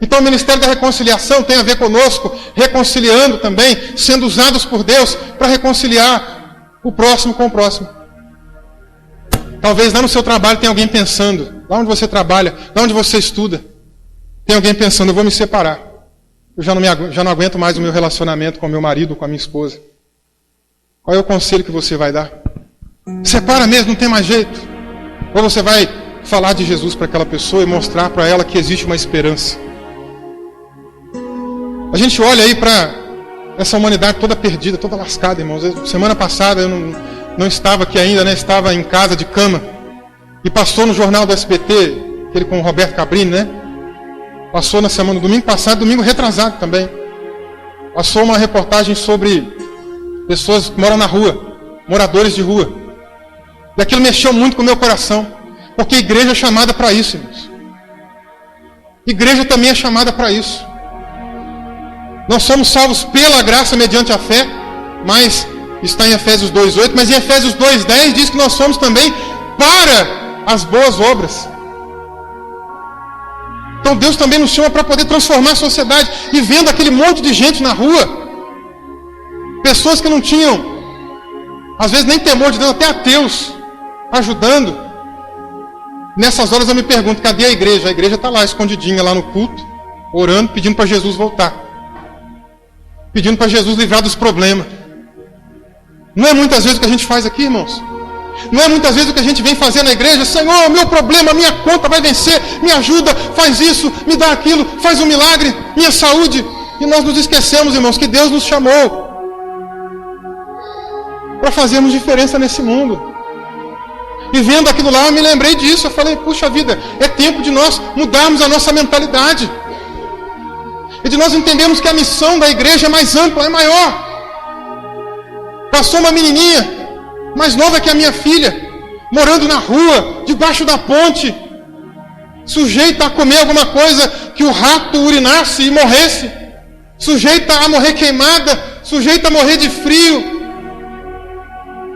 Então o ministério da reconciliação tem a ver conosco, reconciliando também, sendo usados por Deus para reconciliar o próximo com o próximo. Talvez lá no seu trabalho tenha alguém pensando, lá onde você trabalha, lá onde você estuda, tem alguém pensando: eu vou me separar. Eu já não aguento mais o meu relacionamento com o meu marido, com a minha esposa. Qual é o conselho que você vai dar? Separa mesmo, não tem mais jeito. Ou você vai falar de Jesus para aquela pessoa e mostrar para ela que existe uma esperança. A gente olha aí para essa humanidade toda perdida, toda lascada, irmãos. Semana passada eu não estava aqui ainda, né? Estava em casa de cama. E passou no jornal do SBT, aquele com o Roberto Cabrini, né? Passou na semana, domingo passado, domingo retrasado também. Passou uma reportagem sobre pessoas que moram na rua, moradores de rua. E aquilo mexeu muito com o meu coração, porque a igreja é chamada para isso, irmãos. Igreja também é chamada para isso. Nós somos salvos pela graça mediante a fé, mas está em Efésios 2:8, mas em Efésios 2:10 diz que nós somos também para as boas obras. Então Deus também nos chama para poder transformar a sociedade. E vendo aquele monte de gente na rua, pessoas que não tinham, às vezes, nem temor de Deus, até ateus, ajudando. Nessas horas eu me pergunto: cadê a igreja? A igreja está lá, escondidinha, lá no culto, orando, pedindo para Jesus voltar. Pedindo para Jesus livrar dos problemas. Não é muitas vezes o que a gente faz aqui, irmãos? Não é muitas vezes o que a gente vem fazer na igreja: Senhor, meu problema, minha conta vai vencer, me ajuda, faz isso, me dá aquilo, faz um milagre, minha saúde. E nós nos esquecemos, irmãos, que Deus nos chamou para fazermos diferença nesse mundo. E vendo aquilo lá, eu me lembrei disso. Eu falei: puxa vida, é tempo de nós mudarmos a nossa mentalidade. E de nós entendermos que a missão da igreja é mais ampla, é maior. Passou uma menininha, mais nova que a minha filha, morando na rua, debaixo da ponte, sujeita a comer alguma coisa que o rato urinasse e morresse, sujeita a morrer queimada, sujeita a morrer de frio.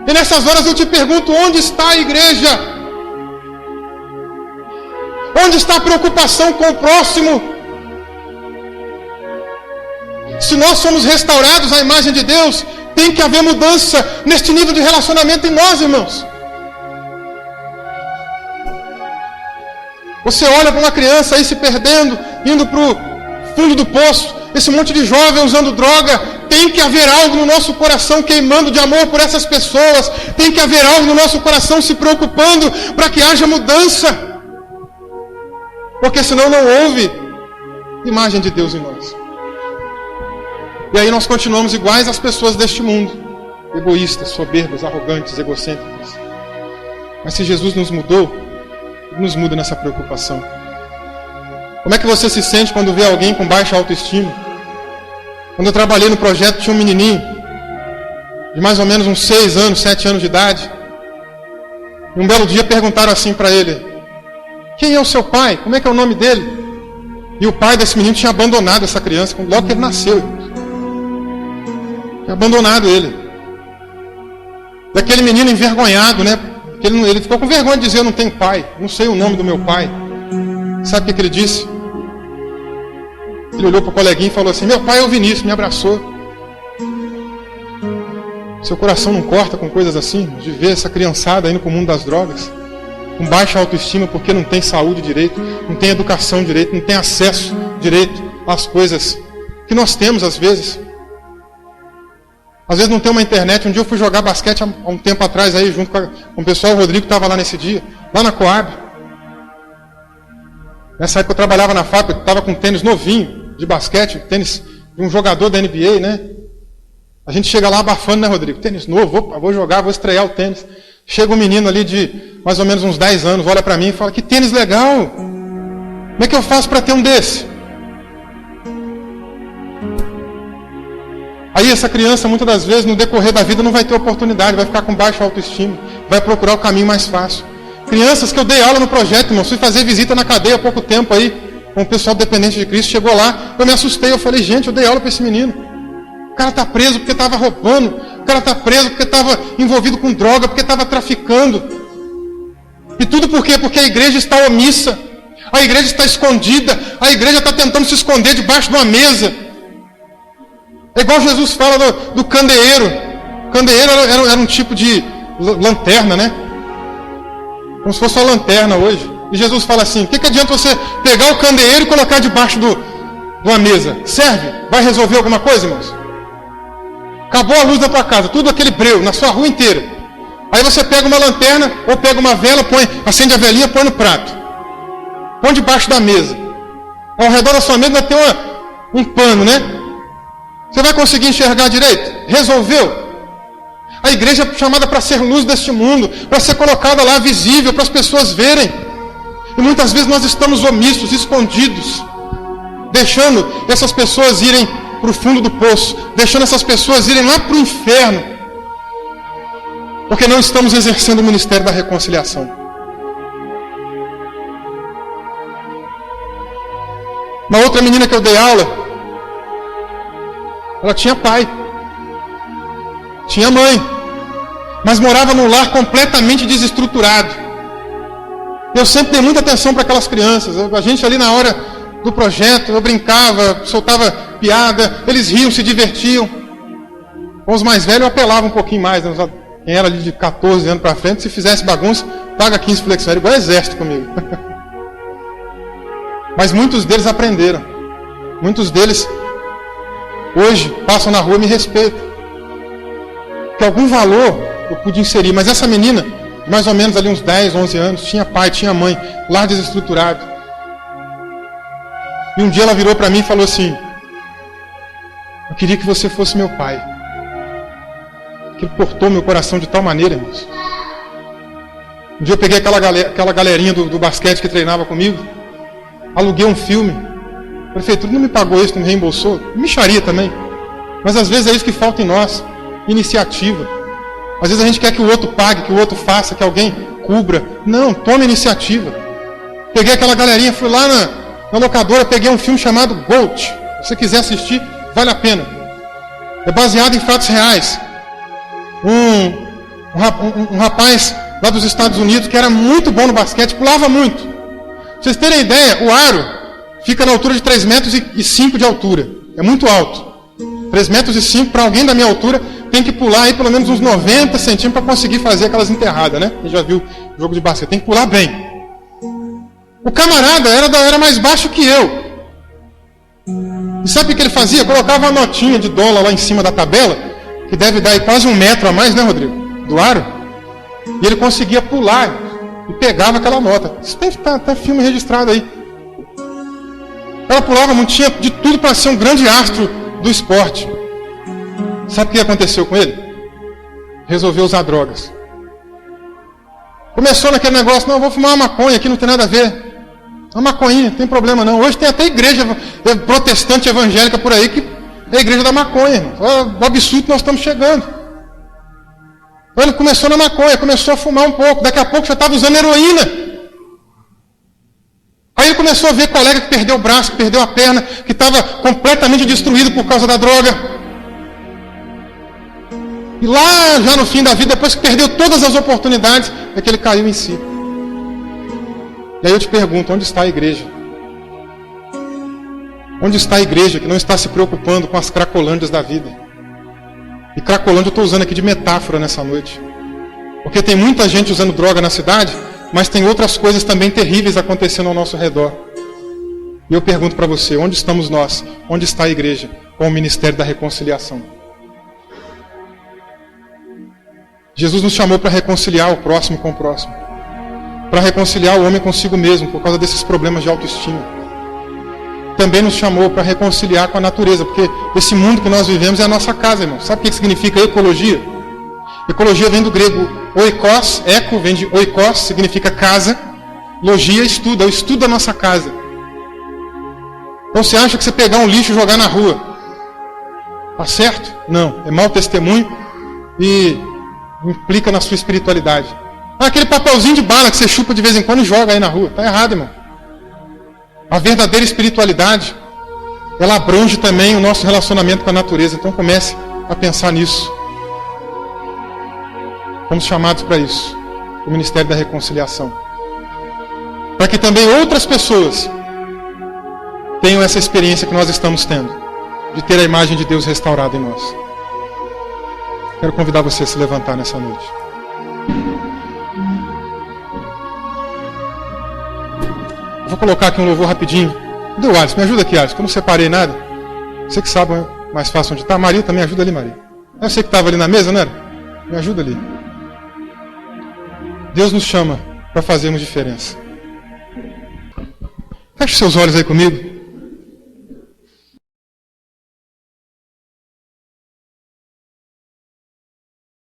E nessas horas eu te pergunto: onde está a igreja? Onde está a preocupação com o próximo? Se nós somos restaurados à imagem de Deus, tem que haver mudança neste nível de relacionamento em nós, irmãos. Você olha para uma criança aí se perdendo, indo para o fundo do poço, esse monte de jovem usando droga, tem que haver algo no nosso coração queimando de amor por essas pessoas. Tem que haver algo no nosso coração se preocupando para que haja mudança. Porque senão não houve imagem de Deus em nós. E aí nós continuamos iguais às pessoas deste mundo. Egoístas, soberbas, arrogantes, egocêntricos. Mas se Jesus nos mudou, Ele nos muda nessa preocupação. Como é que você se sente quando vê alguém com baixa autoestima? Quando eu trabalhei no projeto, tinha um menininho de mais ou menos uns 6 anos, 7 anos de idade. E um belo dia perguntaram assim para ele: quem é o seu pai? Como é que é o nome dele? E o pai desse menino tinha abandonado essa criança logo que ele nasceu. Tinha abandonado ele. Daquele menino envergonhado, né? Ele ficou com vergonha de dizer: eu não tenho pai, não sei o nome do meu pai. Sabe o que ele disse? Ele olhou para o coleguinha e falou assim: meu pai é o Vinícius, me abraçou. Seu coração não corta com coisas assim? De ver essa criançada indo para o mundo das drogas, com baixa autoestima porque não tem saúde direito, não tem educação direito, não tem acesso direito às coisas que nós temos às vezes. Às vezes não tem uma internet. Um dia eu fui jogar basquete há um tempo atrás aí, junto com o pessoal. O Rodrigo estava lá nesse dia, lá na Coab. Nessa época eu trabalhava na fábrica, estava com um tênis novinho de basquete, tênis de um jogador da NBA, né? A gente chega lá abafando, né, Rodrigo? Tênis novo, vou jogar, vou estrear o tênis. Chega um menino ali de mais ou menos uns 10 anos, olha para mim e fala: que tênis legal! Como é que eu faço para ter um desse? Aí essa criança, muitas das vezes, no decorrer da vida, não vai ter oportunidade, vai ficar com baixa autoestima, vai procurar o caminho mais fácil. Crianças que eu dei aula no projeto, irmão, fui fazer visita na cadeia há pouco tempo aí, com o pessoal dependente de Cristo, chegou lá, eu me assustei, eu falei: gente, eu dei aula para esse menino. O cara está preso porque estava roubando, o cara está preso porque estava envolvido com droga, porque estava traficando. E tudo por quê? Porque a igreja está omissa, a igreja está escondida, a igreja está tentando se esconder debaixo de uma mesa. É igual Jesus fala do candeeiro. O candeeiro era um tipo de lanterna, né? Como se fosse uma lanterna hoje. E Jesus fala assim: o que adianta você pegar o candeeiro e colocar debaixo de uma mesa? Serve? Vai resolver alguma coisa, irmãos? Acabou a luz da tua casa, tudo aquele breu, na sua rua inteira. Aí você pega uma lanterna, ou pega uma vela, acende a velinha, põe no prato. Põe debaixo da mesa. Ao redor da sua mesa vai ter um pano, né? Você vai conseguir enxergar direito? Resolveu? A igreja é chamada para ser luz deste mundo, para ser colocada lá visível, para as pessoas verem. E muitas vezes nós estamos omissos, escondidos, deixando essas pessoas irem para o fundo do poço, deixando essas pessoas irem lá para o inferno, porque não estamos exercendo o ministério da reconciliação. Uma outra menina que eu dei aula, ela tinha pai, tinha mãe, mas morava num lar completamente desestruturado. Eu sempre dei muita atenção para aquelas crianças. A gente ali na hora do projeto, eu brincava, soltava piada, eles riam, se divertiam. Com os mais velhos eu apelava um pouquinho mais, né? Quem era ali de 14 anos para frente, se fizesse bagunça, paga 15 flexões, igual exército comigo. Mas muitos deles aprenderam. Muitos deles hoje passam na rua e me respeitam. Que algum valor eu pude inserir. Mas essa menina, mais ou menos ali uns 10, 11 anos, tinha pai, tinha mãe, lar desestruturado. E um dia ela virou para mim e falou assim: eu queria que você fosse meu pai. Aquilo cortou meu coração de tal maneira, irmãos. Um dia eu peguei aquela galerinha do basquete que treinava comigo, aluguei um filme. A prefeitura não me pagou isso, não me reembolsou. Mixaria também. Mas às vezes é isso que falta em nós. Iniciativa. Às vezes a gente quer que o outro pague, que o outro faça, que alguém cubra. Não, toma iniciativa. Peguei aquela galerinha, fui lá na locadora, peguei um filme chamado Gold. Se você quiser assistir, vale a pena. É baseado em fatos reais. Um rapaz lá dos Estados Unidos que era muito bom no basquete, pulava muito. Pra vocês terem ideia, o aro fica na altura de 3,5 metros de altura. É muito alto. 3,5 metros para alguém da minha altura tem que pular aí pelo menos uns 90 centímetros para conseguir fazer aquelas enterradas, né? Quem já viu o jogo de basquete, tem que pular bem. O camarada era mais baixo que eu. E sabe o que ele fazia? Colocava uma notinha de dólar lá em cima da tabela, que deve dar aí quase 1 metro a mais, né, Rodrigo? Do aro. E ele conseguia pular e pegava aquela nota. Isso tem filme registrado aí. Ela pulava, tinha de tudo para ser um grande astro do esporte. Sabe o que aconteceu com ele? Resolveu usar drogas. Começou naquele negócio, não, eu vou fumar uma maconha aqui, não tem nada a ver. Uma maconhinha, não tem problema não. Hoje tem até igreja protestante evangélica por aí, que é a igreja da maconha. Olha o absurdo que nós estamos chegando. Ele começou na maconha, começou a fumar um pouco, daqui a pouco já estava usando heroína. Aí ele começou a ver colega que perdeu o braço, que perdeu a perna, que estava completamente destruído por causa da droga. E lá, já no fim da vida, depois que perdeu todas as oportunidades, é que ele caiu em si. E aí eu te pergunto, onde está a igreja? Onde está a igreja que não está se preocupando com as cracolândias da vida? E cracolândia eu estou usando aqui de metáfora nessa noite. Porque tem muita gente usando droga na cidade, mas tem outras coisas também terríveis acontecendo ao nosso redor. E eu pergunto para você, onde estamos nós? Onde está a igreja com o ministério da reconciliação? Jesus nos chamou para reconciliar o próximo com o próximo. Para reconciliar o homem consigo mesmo, por causa desses problemas de autoestima. Também nos chamou para reconciliar com a natureza, porque esse mundo que nós vivemos é a nossa casa, irmão. Sabe o que significa ecologia? Ecologia vem do grego oikos, eco vem de oikos, significa casa. Logia estuda, é o estudo da nossa casa. Então você acha que você pegar um lixo e jogar na rua, tá certo? Não, é mau testemunho e implica na sua espiritualidade. Aquele papelzinho de bala que você chupa de vez em quando e joga aí na rua. Está errado, irmão. A verdadeira espiritualidade, ela abrange também o nosso relacionamento com a natureza. Então comece a pensar nisso. Fomos chamados para isso. O Ministério da Reconciliação. Para que também outras pessoas tenham essa experiência que nós estamos tendo. De ter a imagem de Deus restaurada em nós. Quero convidar você a se levantar nessa noite. Vou colocar aqui um louvor rapidinho. Cadê o Alisson? Me ajuda aqui, Alisson, que eu não separei nada. Você que sabe mais fácil onde está. Maria, também ajuda ali, Maria. Eu sei que estava ali na mesa, não era? Me ajuda ali. Deus nos chama para fazermos diferença. Feche seus olhos aí comigo.